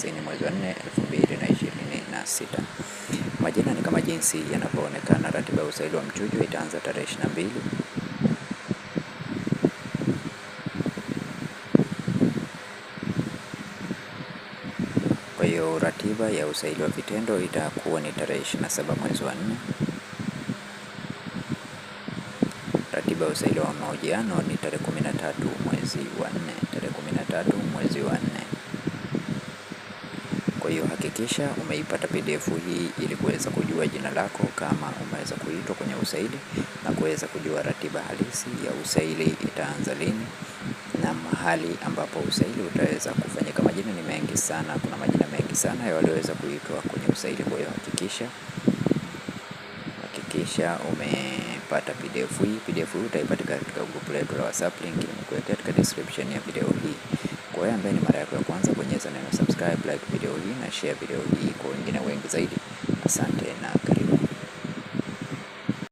30 mwezi wa 4 2026. Majina ni kama jinsi yanavyoonekana. Ratiba ya usaili wa mchujo itaanza tarehe 22 Kwa hiyo ratiba ya usaili wa vitendo itakuwa ni tarehe 27 mwezi wa 4. Ratiba ya usaili wa mahojiano ni tarehe 13 mwezi wa 4, tarehe 13 mwezi wa 4. Kwa hiyo hakikisha umeipata PDF hii ili kuweza kujua jina lako kama umeweza kuitwa kwenye usaili na kuweza kujua ratiba halisi ya usaili itaanza lini na mahali ambapo usaili utaweza kufanyika. Majina ni mengi sana, kuna majina mengi sana ya walioweza kuitwa kwenye usaili. Kwa hiyo hakikisha umepata PDF hii. PDF hii utaipata katika group letu la WhatsApp, link nimekuwekea katika description ya video hii. Kwa hiyo ambaye ni mara yako ya kwanza, bonyeza neno subscribe, like video hii na share video hii kwa wengine wengi zaidi. Asante na